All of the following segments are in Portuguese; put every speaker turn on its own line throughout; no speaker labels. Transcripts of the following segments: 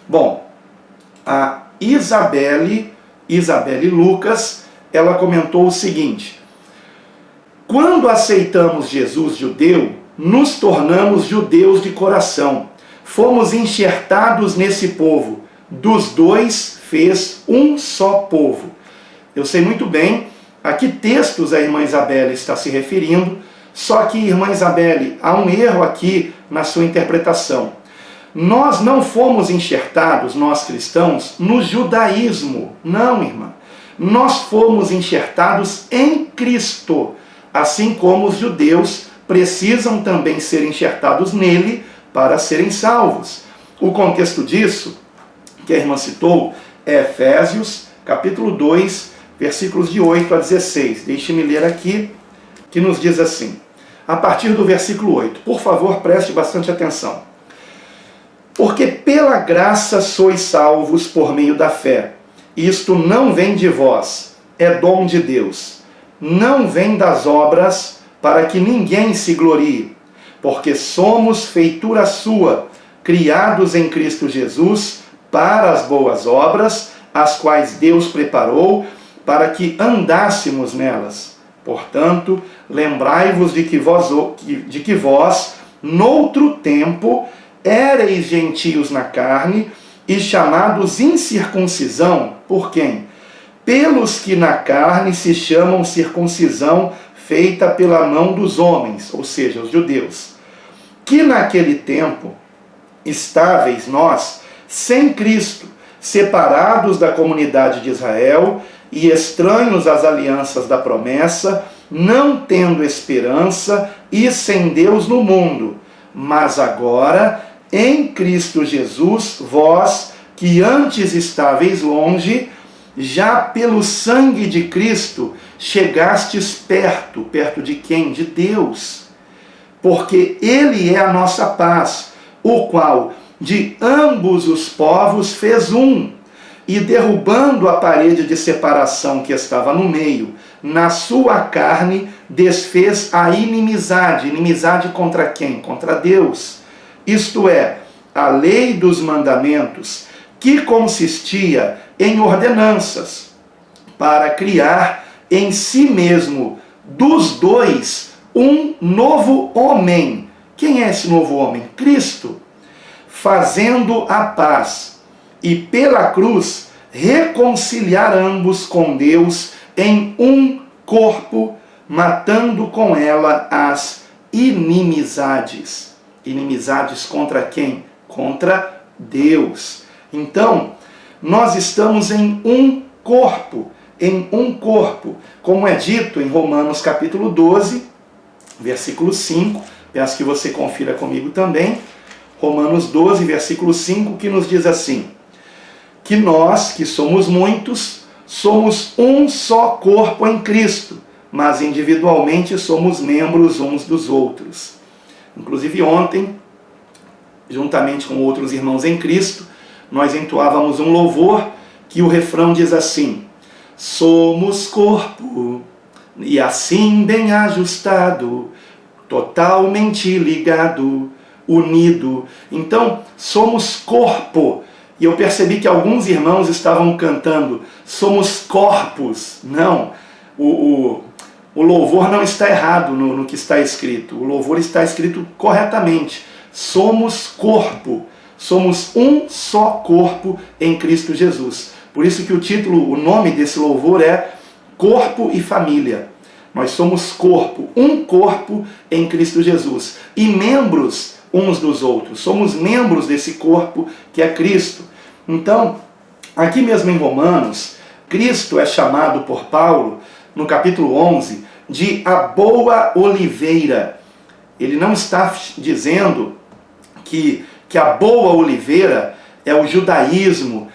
Bom, a Isabelle Lucas, ela comentou o seguinte: quando aceitamos Jesus judeu, nos tornamos judeus de coração. Fomos enxertados nesse povo. Dos dois fez um só povo. Eu sei muito bem a que textos a irmã Isabelle está se referindo, só que, irmã Isabelle, há um erro aqui na sua interpretação. Nós não fomos enxertados, nós cristãos, no judaísmo. Não, irmã. Nós fomos enxertados em Cristo, assim como os judeus precisam também ser enxertados nele para serem salvos. O contexto disso, que a irmã citou, é Efésios, capítulo 2, versículos de 8 a 16. Deixe-me ler aqui, que nos diz assim, a partir do versículo 8. Por favor, preste bastante atenção. Porque pela graça sois salvos por meio da fé. Isto não vem de vós, é dom de Deus. Não vem das obras, para que ninguém se glorie. Porque somos feitura sua, criados em Cristo Jesus, para as boas obras, as quais Deus preparou, para que andássemos nelas. Portanto, lembrai-vos de que vós, noutro tempo, éreis gentios na carne, e chamados incircuncisão, por quem? Pelos que na carne se chamam circuncisão feita pela mão dos homens, ou seja, os judeus. Que naquele tempo estáveis nós, sem Cristo, separados da comunidade de Israel e estranhos às alianças da promessa, não tendo esperança e sem Deus no mundo. Mas agora, em Cristo Jesus, vós, que antes estáveis longe, já pelo sangue de Cristo, chegastes perto. Perto de quem? De Deus. Porque Ele é a nossa paz, o qual de ambos os povos fez um, e derrubando a parede de separação que estava no meio, na sua carne desfez a inimizade. Inimizade contra quem? Contra Deus. Isto é, a lei dos mandamentos, que consistia em ordenanças, para criar em si mesmo dos dois um novo homem. Quem é esse novo homem? Cristo. Fazendo a paz, e pela cruz reconciliar ambos com Deus em um corpo, matando com ela as inimizades. Inimizades contra quem? Contra Deus. Então, nós estamos em um corpo, como é dito em Romanos capítulo 12, versículo 5, peço que você confira comigo também, Romanos 12, versículo 5, que nos diz assim, que nós, que somos muitos, somos um só corpo em Cristo, mas individualmente somos membros uns dos outros. Inclusive ontem, juntamente com outros irmãos em Cristo, nós entoávamos um louvor que o refrão diz assim, somos corpo, e assim bem ajustado, totalmente ligado, unido. Então, somos corpo. E eu percebi que alguns irmãos estavam cantando, somos corpos. Não, o louvor não está errado no que está escrito. O louvor está escrito corretamente. Somos corpo. Somos um só corpo em Cristo Jesus. Por isso que o nome desse louvor é Corpo e Família. Nós somos corpo, um corpo em Cristo Jesus. E membros uns dos outros. Somos membros desse corpo que é Cristo. Então, aqui mesmo em Romanos, Cristo é chamado por Paulo, no capítulo 11, de a boa oliveira. Ele não está dizendo que a boa oliveira é o judaísmo,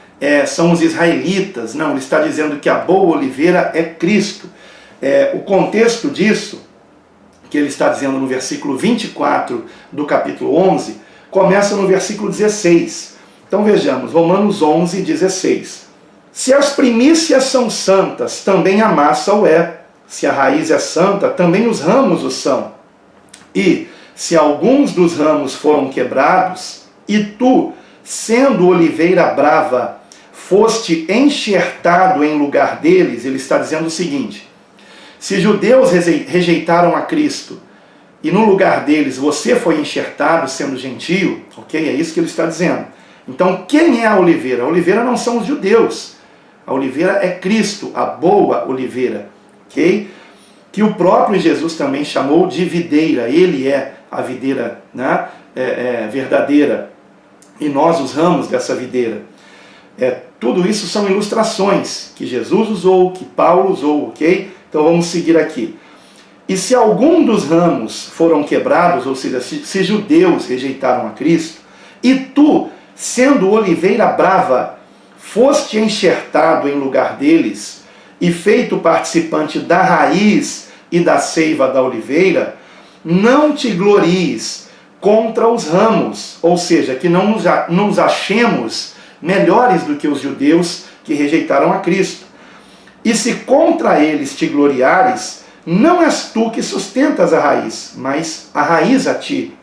são os israelitas. Não, ele está dizendo que a boa oliveira é Cristo. O contexto disso, que ele está dizendo no versículo 24 do capítulo 11, começa no versículo 16. Então vejamos, Romanos 11, 16. Se as primícias são santas, também a massa o é. Se a raiz é santa, também os ramos o são. E se alguns dos ramos foram quebrados, e tu, sendo oliveira brava, foste enxertado em lugar deles, ele está dizendo o seguinte: se judeus rejeitaram a Cristo, e no lugar deles você foi enxertado sendo gentio, ok? É isso que ele está dizendo. Então, quem é a oliveira? A oliveira não são os judeus. A oliveira é Cristo, a boa oliveira, ok? Que o próprio Jesus também chamou de videira. Ele é a videira, né? Verdadeira. E nós os ramos dessa videira. Tudo isso são ilustrações que Jesus usou, que Paulo usou, ok? Então vamos seguir aqui. E se algum dos ramos foram quebrados, ou seja, se judeus rejeitaram a Cristo, e tu, sendo oliveira brava, foste enxertado em lugar deles, e feito participante da raiz e da seiva da oliveira, não te glories contra os ramos, ou seja, que não nos achemos melhores do que os judeus que rejeitaram a Cristo. E se contra eles te gloriares, não és tu que sustentas a raiz, mas a raiz a ti.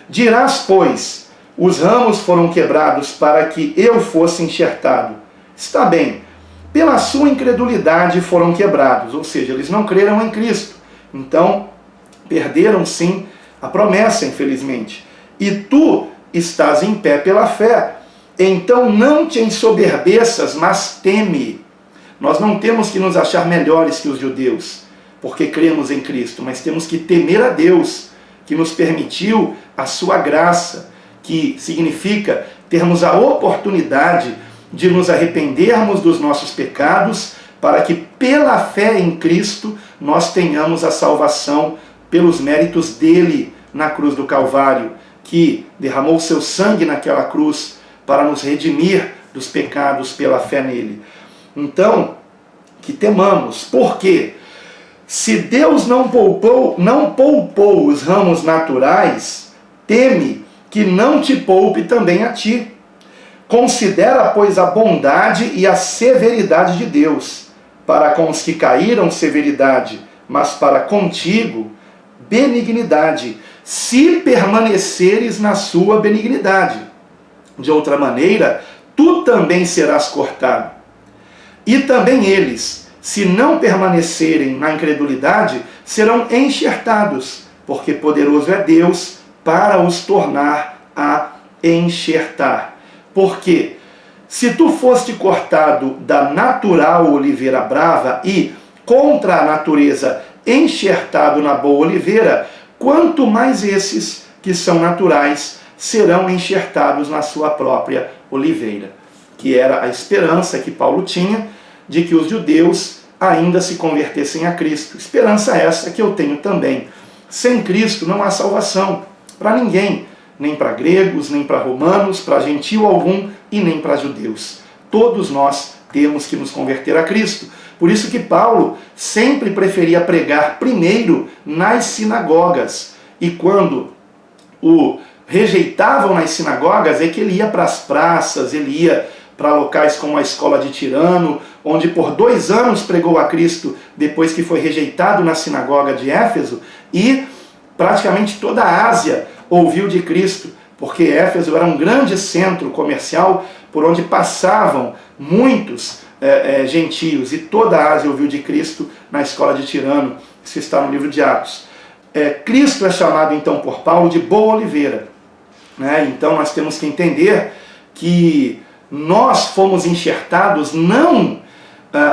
Dirás, pois, os ramos foram quebrados para que eu fosse enxertado. Está bem, pela sua incredulidade foram quebrados, ou seja, eles não creram em Cristo. Então, perderam sim a promessa, infelizmente. E tu estás em pé pela fé. Então não te ensoberbeças, mas teme. Nós não temos que nos achar melhores que os judeus, porque cremos em Cristo, mas temos que temer a Deus, que nos permitiu a sua graça, que significa termos a oportunidade de nos arrependermos dos nossos pecados, para que pela fé em Cristo nós tenhamos a salvação pelos méritos dele na cruz do Calvário, que derramou seu sangue naquela cruz para nos redimir dos pecados pela fé nele. Então, que temamos. Por quê? Se Deus não poupou os ramos naturais, teme que não te poupe também a ti. Considera, pois, a bondade e a severidade de Deus. Para com os que caíram, severidade, mas para contigo, benignidade, se permaneceres na sua benignidade. De outra maneira, tu também serás cortado. E também eles, se não permanecerem na incredulidade, serão enxertados, porque poderoso é Deus para os tornar a enxertar. Porque se tu foste cortado da natural oliveira brava e, contra a natureza, enxertado na boa oliveira, quanto mais esses que são naturais serão enxertados na sua própria oliveira, que era a esperança que Paulo tinha de que os judeus ainda se convertessem a Cristo. Esperança essa que eu tenho também. Sem Cristo não há salvação para ninguém, nem para gregos, nem para romanos, para gentil algum e nem para judeus. Todos nós temos que nos converter a Cristo. Por isso que Paulo sempre preferia pregar primeiro nas sinagogas. E quando o rejeitavam nas sinagogas, é que ele ia para as praças, ele ia para locais como a escola de Tirano, onde por 2 anos pregou a Cristo depois que foi rejeitado na sinagoga de Éfeso, e praticamente toda a Ásia ouviu de Cristo, porque Éfeso era um grande centro comercial por onde passavam muitos gentios, e toda a Ásia ouviu de Cristo na escola de Tirano. Isso está no livro de Atos. Cristo é chamado então por Paulo de boa oliveira, né? Então nós temos que entender que nós fomos enxertados não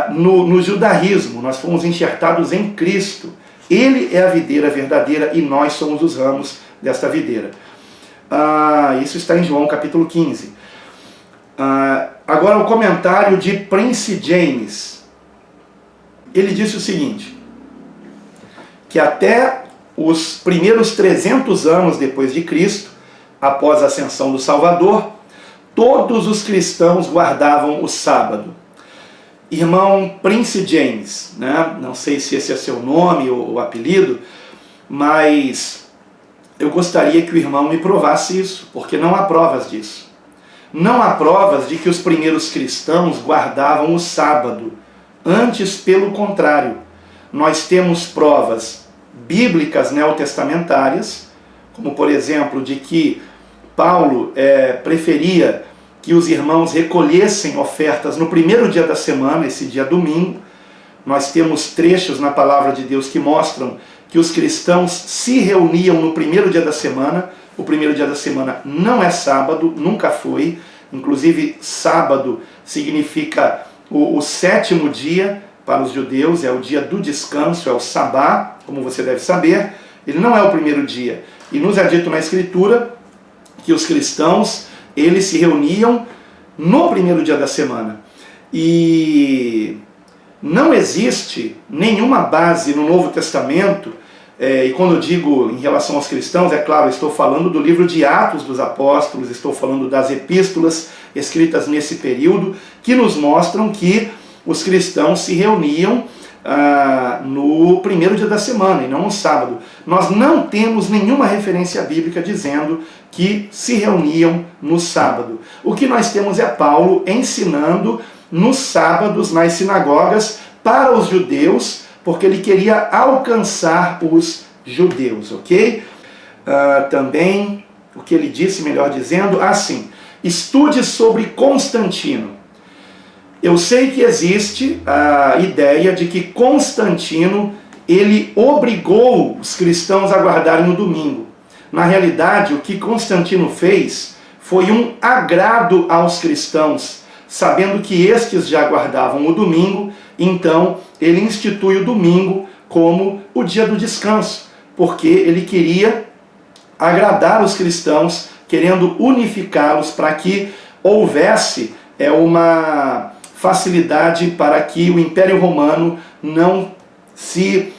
no judaísmo, nós fomos enxertados em Cristo. Ele é a videira verdadeira e nós somos os ramos desta videira. Isso está em João capítulo 15. Agora o comentário de Prince James. Ele disse o seguinte, que até os primeiros 300 anos depois de Cristo, após a ascensão do Salvador, todos os cristãos guardavam o sábado. Irmão Prince James, né? Não sei se esse é seu nome ou apelido, mas eu gostaria que o irmão me provasse isso, porque não há provas disso. Não há provas de que os primeiros cristãos guardavam o sábado. Antes, pelo contrário, nós temos provas bíblicas neotestamentárias, como por exemplo de que Paulo preferia que os irmãos recolhessem ofertas no primeiro dia da semana, esse dia domingo. Nós temos trechos na palavra de Deus que mostram que os cristãos se reuniam no primeiro dia da semana. O primeiro dia da semana não é sábado, nunca foi. Inclusive, sábado significa o sétimo dia para os judeus, é o dia do descanso, é o sabá, como você deve saber. Ele não é o primeiro dia. E nos é dito na Escritura que os cristãos, eles se reuniam no primeiro dia da semana. E não existe nenhuma base no Novo Testamento, e quando eu digo em relação aos cristãos, é claro, estou falando do livro de Atos dos Apóstolos, estou falando das epístolas escritas nesse período, que nos mostram que os cristãos se reuniam no primeiro dia da semana e não no sábado. Nós não temos nenhuma referência bíblica dizendo que se reuniam no sábado. O que nós temos é Paulo ensinando nos sábados nas sinagogas para os judeus, porque ele queria alcançar os judeus, ok? Também, o que ele disse, melhor dizendo, assim: estude sobre Constantino. Eu sei que existe a ideia de que Constantino, ele obrigou os cristãos a guardarem o domingo. Na realidade, o que Constantino fez foi um agrado aos cristãos, sabendo que estes já guardavam o domingo, então ele institui o domingo como o dia do descanso, porque ele queria agradar os cristãos, querendo unificá-los para que houvesse uma facilidade para que o Império Romano não se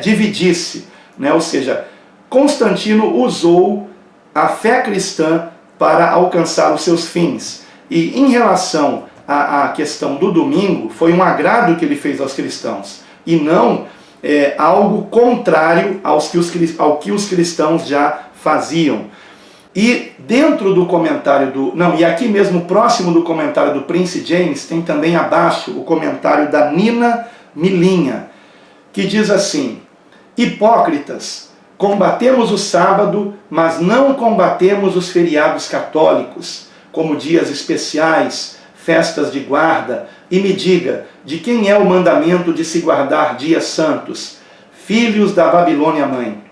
dividisse, né? Ou seja, Constantino usou a fé cristã para alcançar os seus fins. E em relação à questão do domingo, foi um agrado que ele fez aos cristãos, e não algo contrário ao que os cristãos já faziam. E dentro do comentário e aqui mesmo próximo do comentário do Prince James, tem também abaixo o comentário da Nina Milinha, que diz assim: hipócritas, combatemos o sábado, mas não combatemos os feriados católicos, como dias especiais, festas de guarda, e me diga, de quem é o mandamento de se guardar dias santos? Filhos da Babilônia mãe.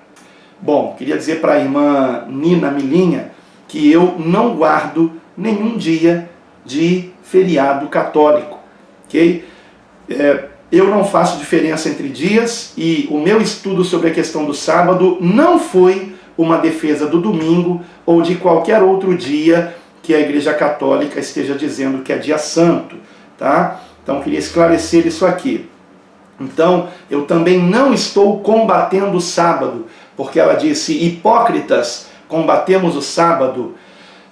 Bom, queria dizer para a irmã Nina Milinha que eu não guardo nenhum dia de feriado católico, ok? Eu não faço diferença entre dias, e o meu estudo sobre a questão do sábado não foi uma defesa do domingo ou de qualquer outro dia que a Igreja Católica esteja dizendo que é dia santo, tá? Então, queria esclarecer isso aqui. Então, eu também não estou combatendo o sábado, porque ela disse: hipócritas, combatemos o sábado.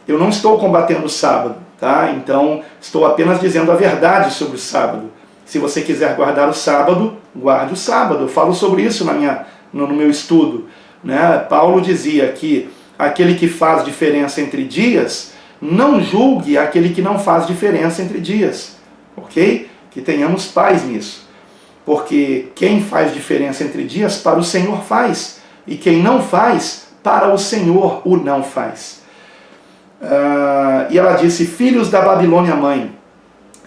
Eu não estou combatendo o sábado, tá? Então, estou apenas dizendo a verdade sobre o sábado. Se você quiser guardar o sábado, guarde o sábado. Eu falo sobre isso no meu estudo, né? Paulo dizia que aquele que faz diferença entre dias, não julgue aquele que não faz diferença entre dias, ok? Que tenhamos paz nisso. Porque quem faz diferença entre dias, para o Senhor faz. E quem não faz, para o Senhor o não faz. E ela disse: filhos da Babilônia mãe.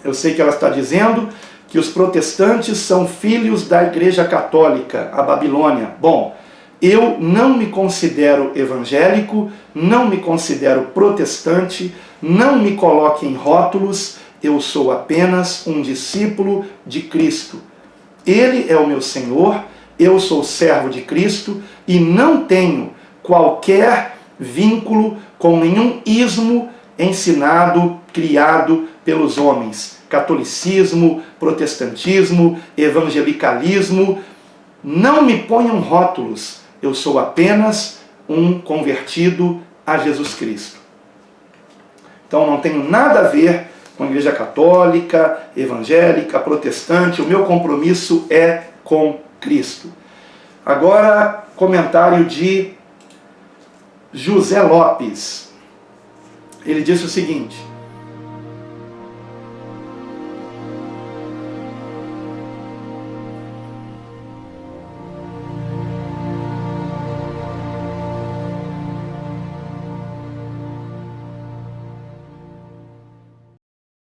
Eu sei que ela está dizendo que os protestantes são filhos da Igreja Católica, a Babilônia. Bom, eu não me considero evangélico, não me considero protestante, não me coloque em rótulos, eu sou apenas um discípulo de Cristo. Ele é o meu Senhor, eu sou servo de Cristo e não tenho qualquer vínculo com nenhum ismo ensinado, criado pelos homens. Catolicismo, protestantismo, evangelicalismo. Não me ponham rótulos, eu sou apenas um convertido a Jesus Cristo. Então não tenho nada a ver com a Igreja Católica, evangélica, protestante. O meu compromisso é com Cristo. Agora, comentário de José Lopes. Ele disse o seguinte: